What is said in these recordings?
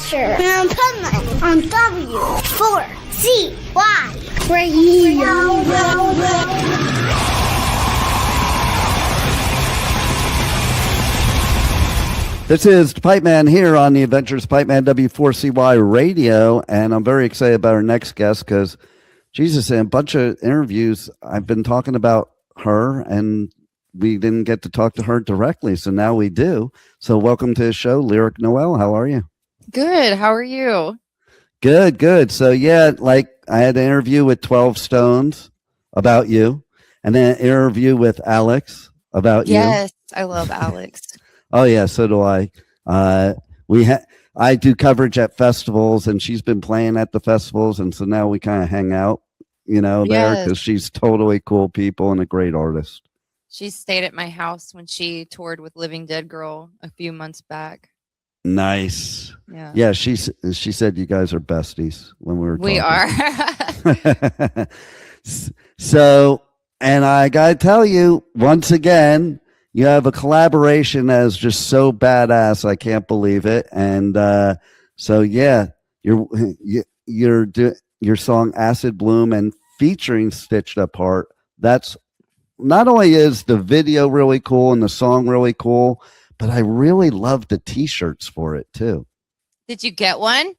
Adventure and Pipeman on W4CY Radio. This is Pipeman here on the Adventures Pipeman W4CY Radio, and I'm very excited about our next guest because, Jesus, in a bunch of interviews, I've been talking about her, and we didn't get to talk to her directly, so now we do. So welcome to the show, Lyric Noel. How are you? Good. How are you? Good, good. So, yeah, like I had an interview with 12 Stones about you, and then an interview with Alex about you. Yes, I love Alex. Oh yeah, so do I. I do coverage at festivals, and she's been playing at the festivals, and so now we kind of hang out, there because she's totally cool people and a great artist. She stayed at my house when she toured with Living Dead Girl a few months back. Nice. Yeah. She said you guys are besties when we were talking. We are. So, and I gotta tell you once again, you have a collaboration that is just so badass. I can't believe it. And so, yeah, your song Acid Bloom and featuring Stitched Apart. That's not only is the video really cool and the song really cool, but I really love the T-shirts for it too. Did you get one?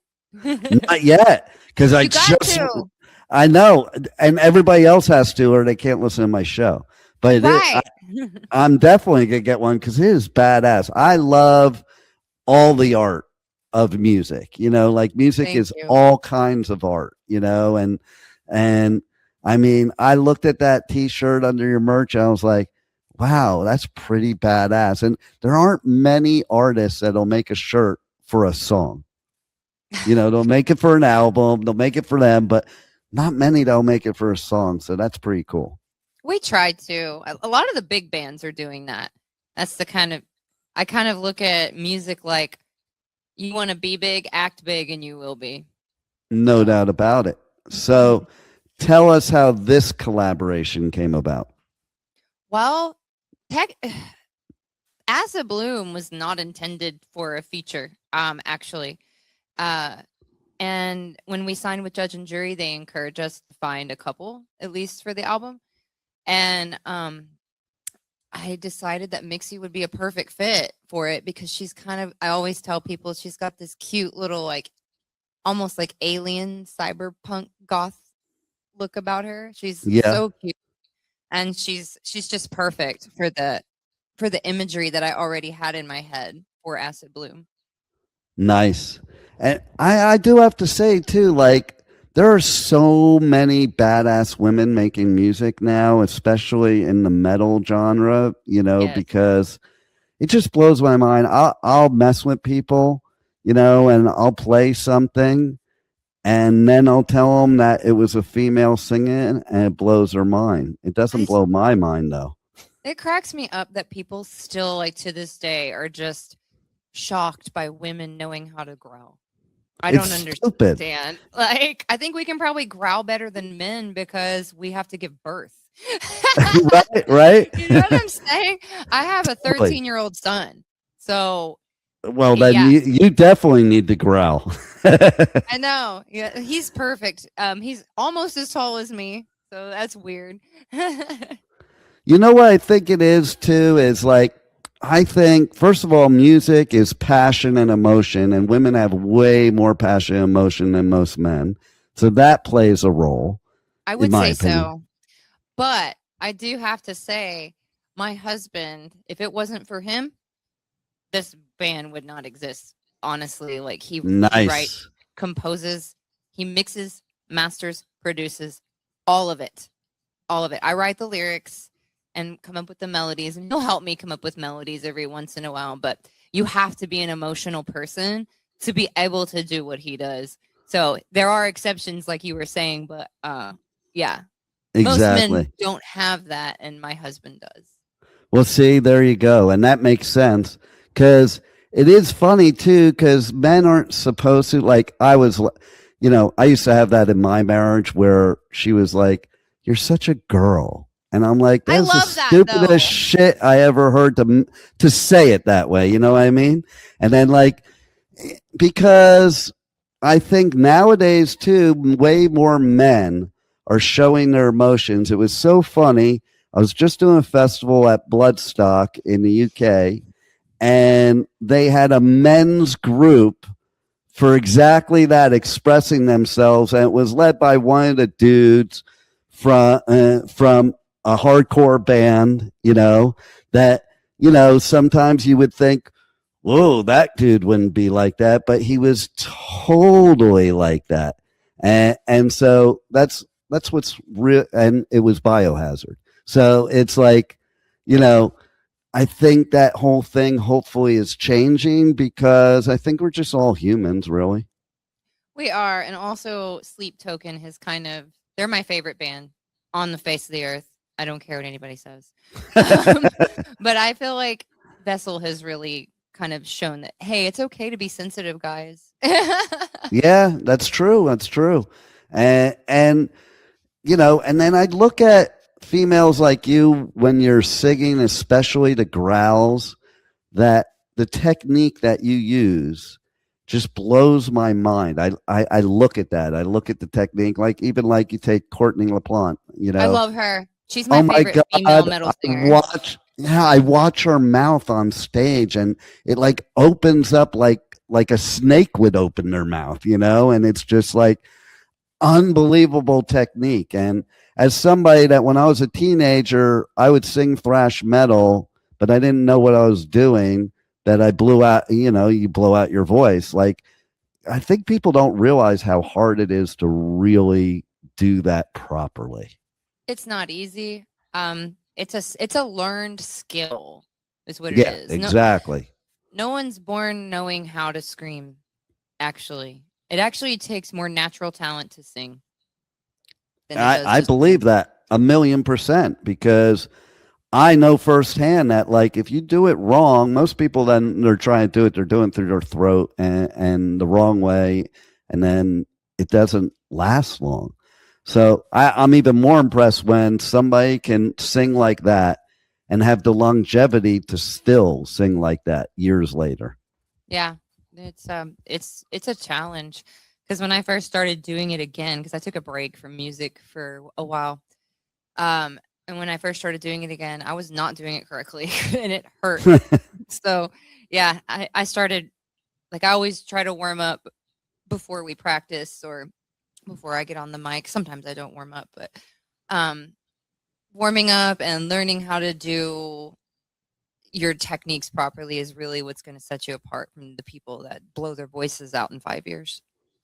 Not yet, because I know, and everybody else has to, or they can't listen to my show. But right. I'm definitely going to get one because it is badass. I love all the art of music, like music is all kinds of art, and I mean, I looked at that T-shirt under your merch. And I was like, wow, that's pretty badass. And there aren't many artists that'll make a shirt for a song. They'll make it for an album. They'll make it for them, but not many that'll make it for a song. So that's pretty cool. We tried to. A lot of the big bands are doing that. That's I kind of look at music like you want to be big, act big, and you will be. No doubt about it. So tell us how this collaboration came about. Well, Acid Bloom was not intended for a feature, actually. And when we signed with Judge and Jury, they encouraged us to find a couple, at least for the album. And I decided that Mixie would be a perfect fit for it because she's I always tell people she's got this cute little, like, almost like alien cyberpunk goth look about her. She's so cute. And she's just perfect for the imagery that I already had in my head for Acid Bloom. Nice. And I do have to say too, like, there are so many badass women making music now, especially in the metal genre, because it just blows my mind. I'll mess with people, and I'll play something, and then I'll tell them that it was a female singing, and it blows their mind. It doesn't blow my mind, though. It cracks me up that people still, like, to this day are just shocked by women knowing how to growl. I don't understand. Stupid. Like, I think we can probably growl better than men because we have to give birth. Right. You know what I'm saying? I have a 13-year-old son. So, well, then you definitely need to growl. I know. Yeah, he's perfect. He's almost as tall as me. So that's weird. You know what I think it is too is like, I think, first of all, music is passion and emotion, and women have way more passion and emotion than most men. So that plays a role. I would say so. But I do have to say, my husband, if it wasn't for him, this band would not exist. Honestly, like he writes, composes, he mixes, masters, produces, all of it. All of it. I write the lyrics and come up with the melodies, and he'll help me come up with melodies every once in a while, but you have to be an emotional person to be able to do what he does. So there are exceptions, like you were saying, but yeah. Exactly. Most men don't have that, and my husband does. Well, see, there you go. And that makes sense, because it is funny, too, because men aren't supposed to, like, I used to have that in my marriage where she was like, you're such a girl. And I'm like, that's the stupidest shit I ever heard to say it that way. You know what I mean? And then, like, Because I think nowadays too, way more men are showing their emotions. It was so funny. I was just doing a festival at Bloodstock in the UK, and they had a men's group for exactly that, expressing themselves, and it was led by one of the dudes from a hardcore band. That sometimes you would think, whoa, that dude wouldn't be like that, but he was totally like that. And so that's what's real. And it was Biohazard. So it's like, I think that whole thing hopefully is changing, because I think we're just all humans, really. We are. And also Sleep Token they're my favorite band on the face of the earth. I don't care what anybody says. But I feel like Vessel has really kind of shown that, hey, it's okay to be sensitive, guys. Yeah, that's true. And and then I'd look at females like you when you're singing, especially the growls, that the technique that you use just blows my mind. I look at that. I look at the technique, like even like you take Courtney LaPlante, I love her. She's my favorite female metal singer. I watch her mouth on stage, and it like opens up like a snake would open their mouth, and it's just like unbelievable technique. And as somebody that when I was a teenager, I would sing thrash metal, but I didn't know what I was doing, that I blew out, you blow out your voice. Like, I think people don't realize how hard it is to really do that properly. It's not easy. It's a learned skill is what it is. Exactly. No one's born knowing how to scream. Actually, it actually takes more natural talent to sing. I believe that 1,000,000%, because I know firsthand that, like, if you do it wrong, most people then they're trying to do it, they're doing it through their throat and the wrong way, and then it doesn't last long. So I'm even more impressed when somebody can sing like that and have the longevity to still sing like that years later. Yeah, it's a challenge, because when I first started doing it again, because I took a break from music for a while, and when I first started doing it again, I was not doing it correctly, and it hurt. So yeah, I started, like, I always try to warm up before we practice or before I get on the mic. Sometimes I don't warm up, but warming up and learning how to do your techniques properly is really what's going to set you apart from the people that blow their voices out in 5 years.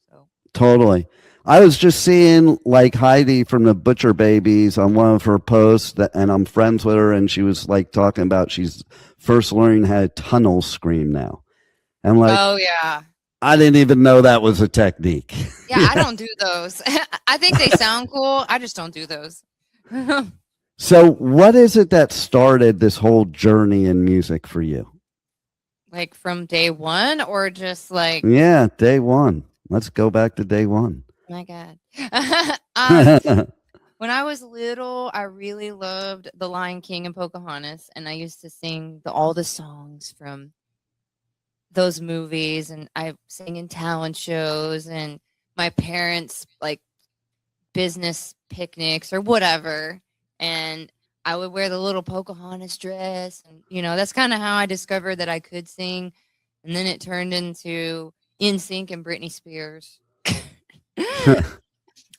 So totally. I was just seeing like Heidi from the Butcher Babies on one of her posts, and I'm friends with her, and she was like talking about she's first learning how to tunnel scream now. I'm like, oh yeah, I didn't even know that was a technique. Yeah, I don't do those. I think they sound cool. I just don't do those. So what is it that started this whole journey in music for you? Like from day one, or just like... Yeah, day one. Let's go back to day one. Oh my God. When I was little, I really loved The Lion King and Pocahontas, and I used to sing all the songs from those movies, and I sang in talent shows, and my parents like business picnics or whatever, and I would wear the little Pocahontas dress, and that's kind of how I discovered that I could sing. And then it turned into NSYNC and Britney Spears.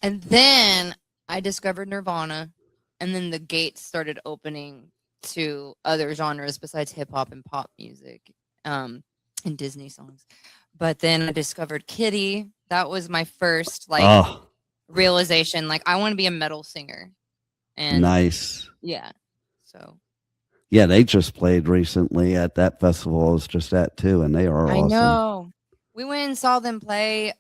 And then I discovered Nirvana, and then the gates started opening to other genres besides hip hop and pop music, and Disney songs. But then I discovered Kitty. That was my first realization. Like, I want to be a metal singer. And nice. Yeah. So. Yeah, they just played recently at that festival I was just at too, and they are awesome. I know. We went and saw them play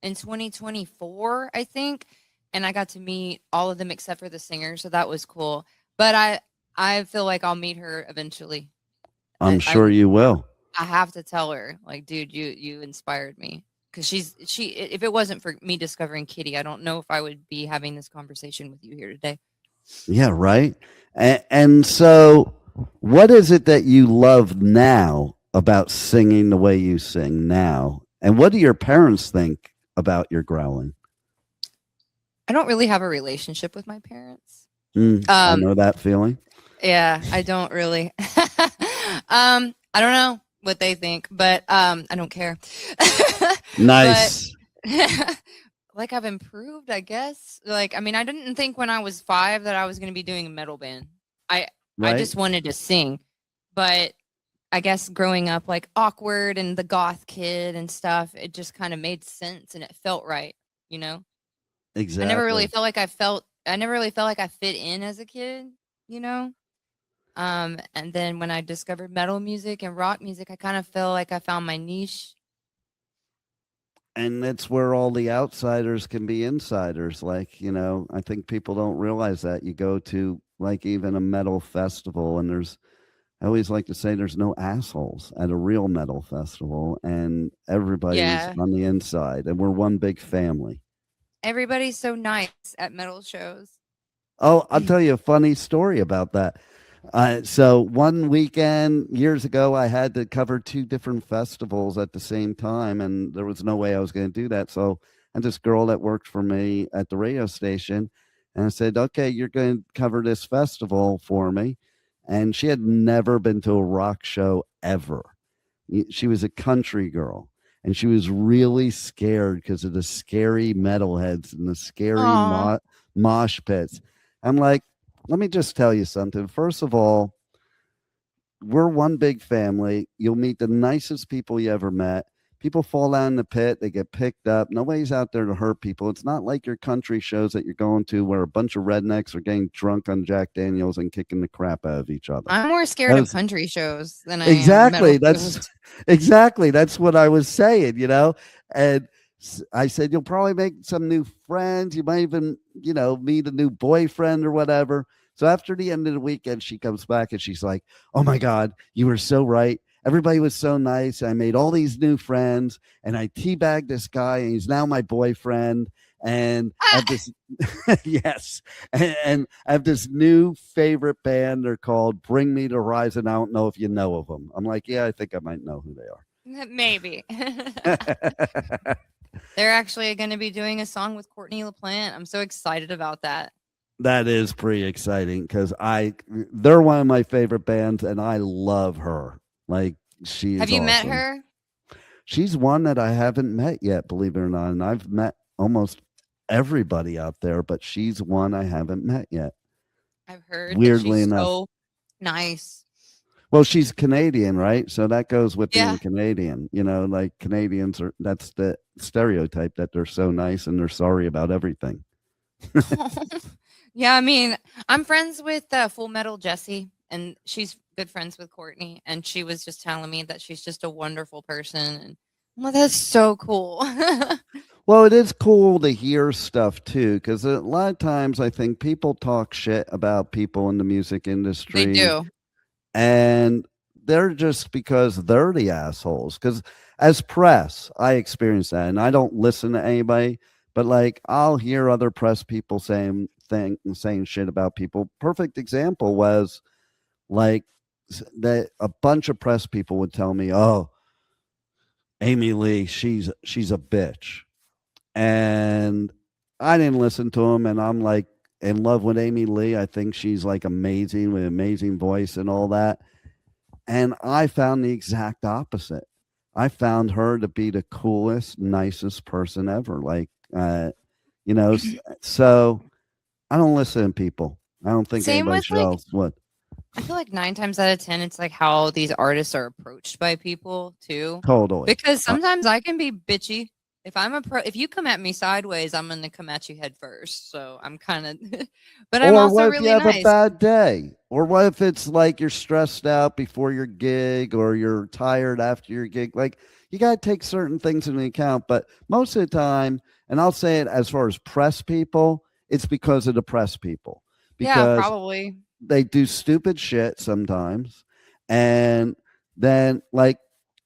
in 2024, I think, and I got to meet all of them except for the singer, so that was cool. But I feel like I'll meet her eventually. I'm sure you will. I have to tell her, like, dude, you inspired me, because she. If it wasn't for me discovering Kitty, I don't know if I would be having this conversation with you here today. Yeah, right. And so, what is it that you love now about singing the way you sing now? And what do your parents think about your growling? I don't really have a relationship with my parents. I know that feeling. Yeah, I don't really. I don't know what they think, but I don't care. Nice. But, like, I've improved, I guess. Like, I mean, I didn't think when I was 5 that I was going to be doing a metal band. I just wanted to sing, but I guess growing up like awkward and the goth kid and stuff, it just kind of made sense and it felt right, you know? Exactly. I never really felt like I fit in as a kid, you know? And then when I discovered metal music and rock music, I kind of felt like I found my niche. And that's where all the outsiders can be insiders. Like, you know, I think people don't realize that. You go to like even a metal festival and I always like to say there's no assholes at a real metal festival, and everybody's on the inside and we're one big family. Everybody's so nice at metal shows. Oh, I'll tell you a funny story about that. So one weekend years ago, I had to cover 2 different festivals at the same time, and there was no way I was going to do that. So I had this girl that worked for me at the radio station, and I said, okay, you're going to cover this festival for me. And she had never been to a rock show ever. She was a country girl, and she was really scared because of the scary metalheads and the scary mosh pits. I'm like, let me just tell you something. First of all, we're one big family. You'll meet the nicest people you ever met. People fall down in the pit. They get picked up. Nobody's out there to hurt people. It's not like your country shows that you're going to where a bunch of rednecks are getting drunk on Jack Daniels and kicking the crap out of each other. I'm more scared of country shows than I exactly. am metal shows. Exactly. That's what I was saying, you know? And I said, you'll probably make some new friends. You might even, you know, meet a new boyfriend or whatever. So after the end of the weekend, she comes back and she's like, oh my God, you were so right. Everybody was so nice. I made all these new friends and I teabagged this guy and he's now my boyfriend. And I have this, yes. And I have this new favorite band. They're called Bring Me the Horizon. I don't know if you know of them. I'm like, yeah, I think I might know who they are. Maybe. They're actually going to be doing a song with Courtney LaPlante. I'm so excited about that. That is pretty exciting because they're one of my favorite bands and I love her. Like she is. Have you awesome. met her? She's one that I haven't met yet, believe it or not. And I've met almost everybody out there, but she's one I haven't met yet. I've heard. Weirdly she's enough. So nice. Well, she's Canadian, right? So that goes with being Canadian. You know, like Canadians that's the stereotype that they're so nice and they're sorry about everything. Yeah, I mean, I'm friends with Full Metal Jessie, and she's good friends with Courtney, and she was just telling me that she's just a wonderful person, and well, that's so cool. Well, it is cool to hear stuff too, because a lot of times I think people talk shit about people in the music industry. They do. And they're just because they're the assholes. Because as press, I experience that, and I don't listen to anybody, but like I'll hear other press people saying shit about people. Perfect example was like that a bunch of press people would tell me, "Oh, Amy Lee, she's a bitch," and I didn't listen to them, and I'm like in love with Amy Lee. I think she's like amazing with an amazing voice and all that. And I found the exact opposite. I found her to be the coolest, nicest person ever. Like, you know, so I don't listen to people. I don't think anybody else would. I feel like 9 times out of 10, it's like how these artists are approached by people too. Totally. Because sometimes I can be bitchy. If you come at me sideways, I'm going to come at you head first. So I'm kind of, but I'm also really nice. Or what if you have a bad day? Or what if it's like you're stressed out before your gig or you're tired after your gig? Like you got to take certain things into account. But most of the time, and I'll say it as far as press people, it's because of the press people. Because yeah, probably. They do stupid shit sometimes. And then like,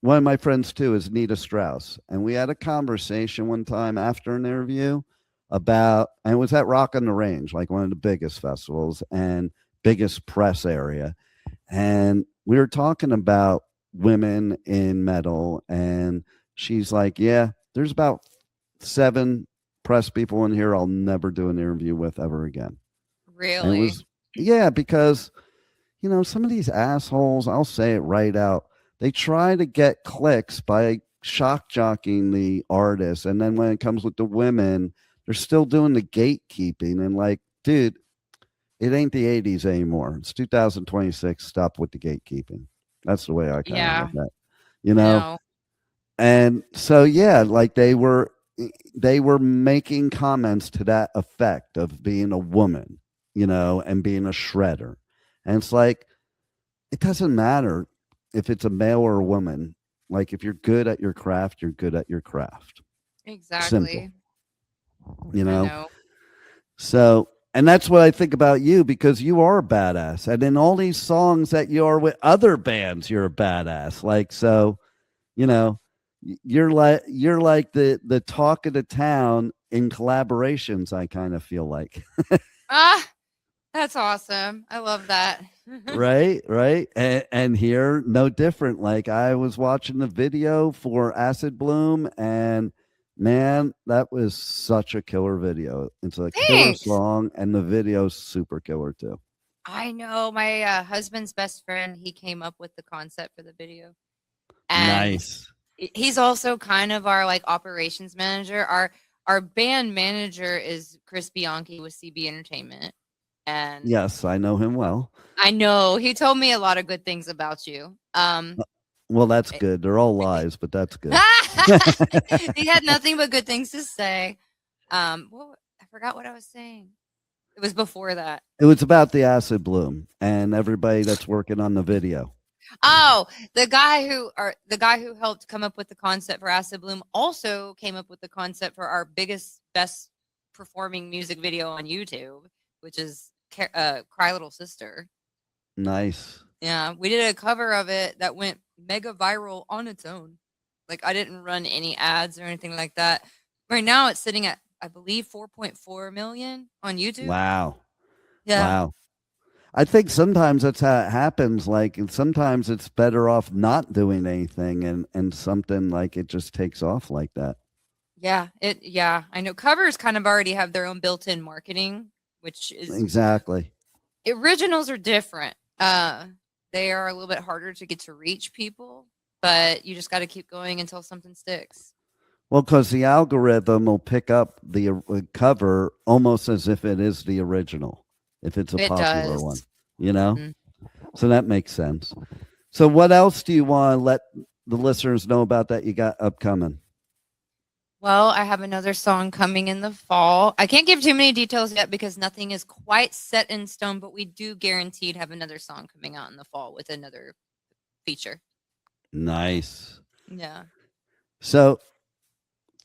one of my friends too is Nita Strauss, and we had a conversation one time after an interview about, and it was at Rock on the Range, like one of the biggest festivals and biggest press area. And we were talking about women in metal, and she's like, yeah, there's about 7 press people in here I'll never do an interview with ever again. And it Really? was, yeah, because some of these assholes, I'll say it right out, they try to get clicks by shock jockeying the artists, and then when it comes with the women, they're still doing the gatekeeping. And like, dude, it ain't the 80s anymore. It's 2026. Stop with the gatekeeping. That's the way I kind of look at it, No. And so, yeah, like they were making comments to that effect of being a woman, and being a shredder. And it's like, it doesn't matter if it's a male or a woman. Like, if you're good at your craft, you're good at your craft. Exactly. Simple. I know. So, and that's what I think about you, because you are a badass. And in all these songs that you are with other bands, you're a badass. Like, so, you're like the talk of the town in collaborations, I kind of feel like. That's awesome. I love that. Right. And here, no different. Like, I was watching the video for Acid Bloom, and man, that was such a killer video. It's a killer song, and the video's super killer too. I know. My husband's best friend, he came up with the concept for the video. And nice. He's also kind of our like operations manager. Our band manager is Chris Bianchi with CB Entertainment. And yes, I know him well. I know. He told me a lot of good things about you. Well, that's good. They're all lies, but that's good. He had nothing but good things to say. I forgot what I was saying. It was before that. It was about the Acid Bloom and everybody that's working on the video. Oh, the guy who helped come up with the concept for Acid Bloom also came up with the concept for our best performing music video on YouTube, which is Cry Little Sister. Nice. Yeah, we did a cover of it that went mega viral on its own. Like, I didn't run any ads or anything like that. Right now it's sitting at, I believe, 4.4 million on YouTube. Wow. Yeah. Wow. I think sometimes that's how it happens. Like, and sometimes it's better off not doing anything, and something like it just takes off like that. Yeah, I know covers kind of already have their own built-in marketing, which is exactly. Originals are different. They are a little bit harder to get to reach people, but you just got to keep going until something sticks. Well, because the algorithm will pick up the cover almost as if it is the original, if it's a popular one, Mm-hmm. So that makes sense. So what else do you want to let the listeners know about that you got upcoming? Well, I have another song coming in the fall. I can't give too many details yet because nothing is quite set in stone, but we do guaranteed have another song coming out in the fall with another feature. Nice. Yeah. So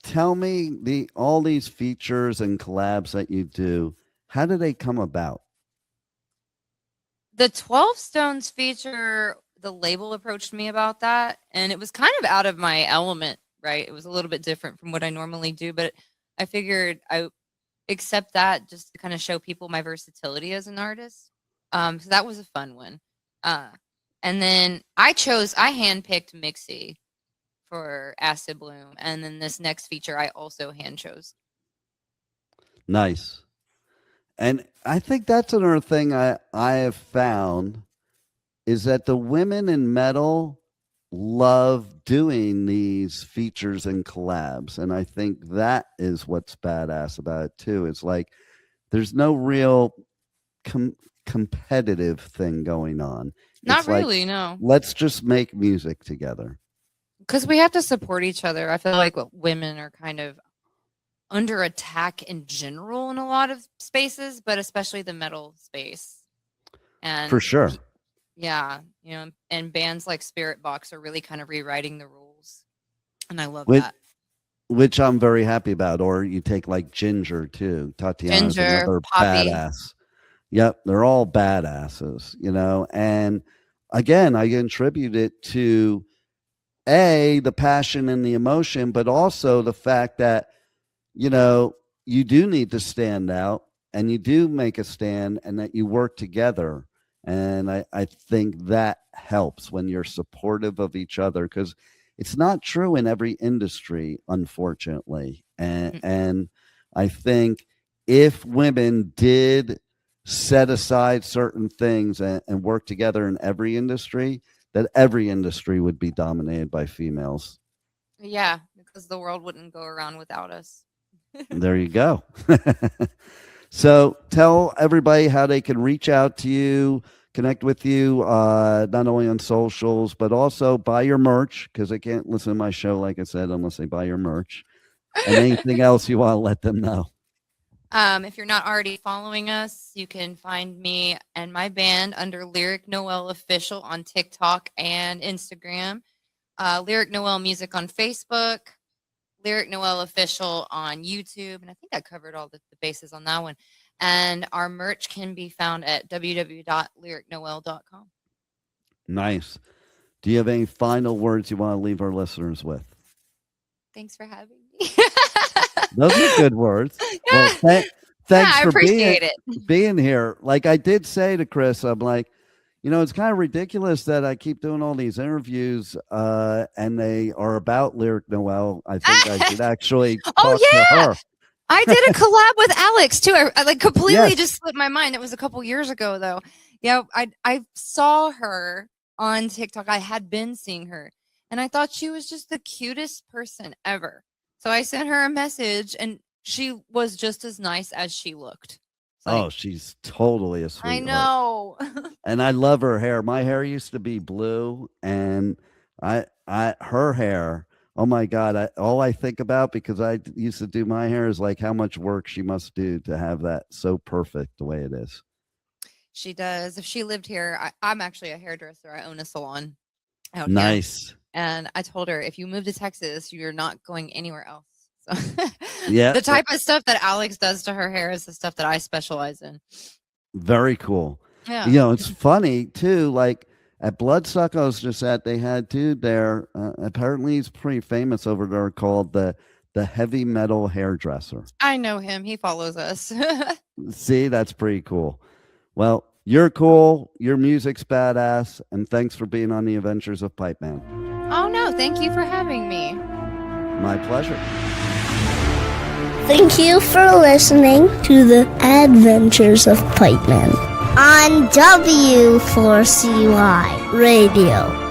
tell me, all these features and collabs that you do, how do they come about? The 12 Stones feature, the label approached me about that, and it was kind of out of my element. Right. It was a little bit different from what I normally do, but I figured I accept that just to kind of show people my versatility as an artist. So that was a fun one. And then I handpicked Mixie for Acid Bloom. And then this next feature, I also hand chose. Nice. And I think that's another thing I have found is that the women in metal love doing these features and collabs, and I think that is what's badass about it too. It's like there's no real competitive thing going on. Not really, no. Let's just make music together because we have to support each other. I feel like women are kind of under attack in general in a lot of spaces, but especially the metal space. And for sure. Yeah, and bands like Spirit Box are really kind of rewriting the rules, and I love that. Which I'm very happy about. Or you take like Ginger too. Tatiana's another Poppy. Badass. Yep, they're all badasses, And again, I attribute it to the passion and the emotion, but also the fact that you do need to stand out, and you do make a stand, and that you work together. And I think that helps when you're supportive of each other, because it's not true in every industry, unfortunately. And I think if women did set aside certain things and work together in every industry, that every industry would be dominated by females. Yeah, because the world wouldn't go around without us. There you go. So tell everybody how they can reach out to you, connect with you, not only on socials, but also buy your merch, because they can't listen to my show, like I said, unless they buy your merch. And anything else you want to let them know. If you're not already following us, you can find me and my band under Lyric Noel Official on TikTok and Instagram. Lyric Noel Music on Facebook. Lyric Noel Official on YouTube. And I think I covered all the bases on that one. And our merch can be found at www.lyricnoel.com. Nice. Do you have any final words you want to leave our listeners with? Thanks for having me. Those are good words. Well, thanks I for appreciate being here. Like I did say to Chris, I'm like, it's kind of ridiculous that I keep doing all these interviews and they are about Lyric Noel. I think I should actually talk to her. I did a collab with Alex too. I like completely just slipped my mind. It was a couple years ago though. Yeah, I saw her on TikTok. I had been seeing her and I thought she was just the cutest person ever. So I sent her a message and she was just as nice as she looked. Like, she's totally a sweetheart. I know. And I love her hair. My hair used to be blue, and her hair, oh my God, all I think about, because I used to do my hair, is like how much work she must do to have that so perfect the way it is. She does. If she lived here, I'm actually a hairdresser. I own a salon out here. Nice. And I told her, if you move to Texas, you're not going anywhere else. So yeah, the type of stuff that Alex does to her hair is the stuff that I specialize in. Very cool. Yeah. It's funny too. Like at Bloodsuck, I was just at, they had dude there. Apparently, he's pretty famous over there, called the heavy metal hairdresser. I know him. He follows us. See, that's pretty cool. Well, you're cool. Your music's badass, and thanks for being on the Adventures of Pipeman. Oh no, thank you for having me. My pleasure. Thank you for listening to the Adventures of Pipeman on W4CY Radio.